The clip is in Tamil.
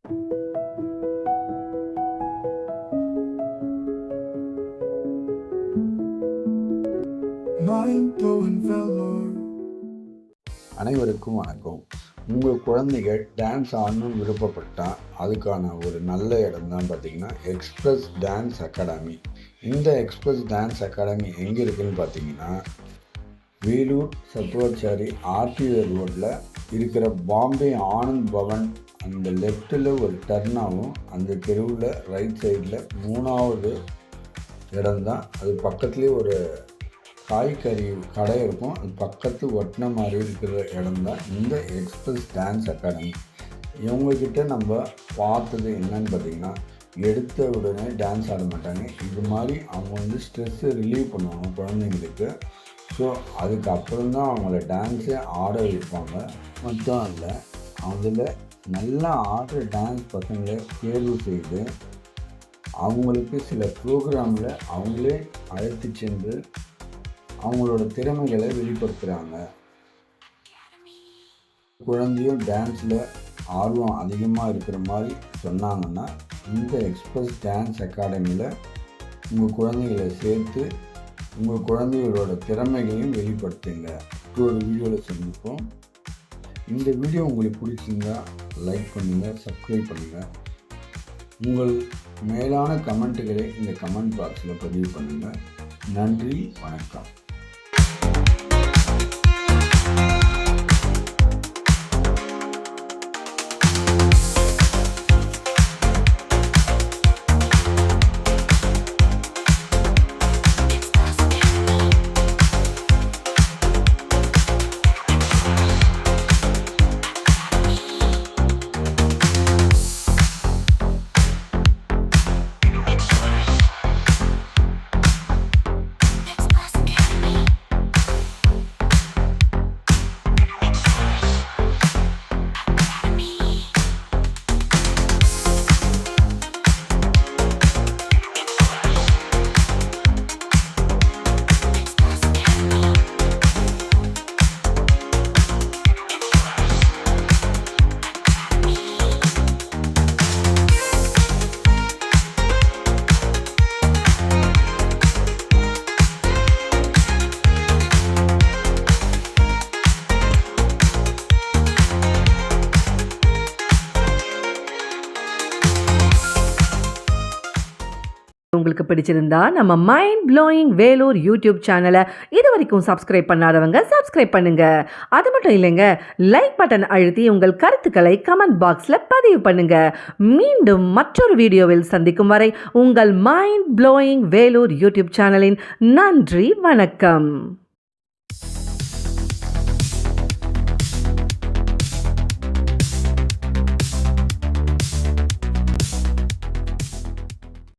அனைவருக்கும் வணக்கம். உங்கள் குழந்தைகள் டான்ஸ் ஆடணும்னு விருப்பப்பட்டால் அதுக்கான ஒரு நல்ல இடம் தான் பார்த்தீங்கன்னா எக்ஸ்பிரஸ் டான்ஸ் அகாடமி. இந்த எக்ஸ்பிரஸ் டான்ஸ் அகாடமி எங்கே இருக்குதுன்னு பார்த்தீங்கன்னா வேலூர் சத்துவாச்சாரி ஆர்டிஓ ரோட்டில் இருக்கிற பாம்பே ஆனந்த் பவன் அந்த லெஃப்ட்டில் ஒரு டர்னாகவும் அந்த தெருவில் ரைட் சைடில் 3வது இடம்தான். அது பக்கத்துலேயே ஒரு காய்கறி கடை இருக்கும். அது பக்கத்து ஒட்டின மாதிரி இருக்கிற இடம் தான் இந்த எக்ஸ்பிரஸ் டான்ஸ் அகாடமி. இவங்கக்கிட்ட நம்ம பார்த்தது என்னன்னு பார்த்திங்கன்னா, எடுத்த உடனே டான்ஸ் ஆட மாட்டாங்க. இது மாதிரி அவங்க ஸ்ட்ரெஸ்ஸை ரிலீவ் பண்ணுவாங்க குழந்தைங்களுக்கு. ஸோ அதுக்கப்புறம் தான் அவங்கள டான்ஸே ஆட வைப்பாங்க. மட்டும் இல்லை, அதில் நல்லா ஆடுற டான்ஸ் பசங்களை தேர்வு செய்து அவங்களுக்கு சில ப்ரோக்ராமில் அவங்களே அழைத்து சென்று அவங்களோட திறமைகளை வெளிப்படுத்துகிறாங்க. குழந்தையும் டான்ஸில் ஆர்வம் அதிகமாக இருக்கிற மாதிரி சொன்னாங்கன்னா இந்த எக்ஸ்பிரஸ் டான்ஸ் அகாடமியில் உங்கள் குழந்தைகளை சேர்த்து உங்கள் குழந்தைகளோட திறமைகளையும் வெளிப்படுத்துங்க. ஒரு வீடியோவில் சந்திப்போம். இந்த வீடியோ உங்களுக்கு பிடிச்சிருந்தா லைக் பண்ணுங்கள், சப்ஸ்கிரைப் பண்ணுங்கள். உங்கள் மேலான கமெண்ட்டுகளை இந்த கமெண்ட் பாக்ஸில் பதிவு பண்ணுங்கள். நன்றி, வணக்கம். உங்களுக்கு பிடிச்சிருந்தா நம்ம மைண்ட் ப்ளோயிங் வேலூர் யூடியூப் சேனலை இது வரைக்கும் சப்ஸ்கிரைப் பண்ணாதவங்க சப்ஸ்கிரைப் பண்ணுங்க. அது மட்டும் இல்லைங்க, லைக் பட்டன் அழுத்தி உங்கள் கருத்துக்களை கமெண்ட் பாக்ஸில் பதிவு பண்ணுங்க. மீண்டும் மற்றொரு வீடியோவில் சந்திக்கும் வரை உங்கள் மைண்ட் ப்ளோயிங் வேலூர் யூடியூப் சேனலின் நன்றி, வணக்கம்.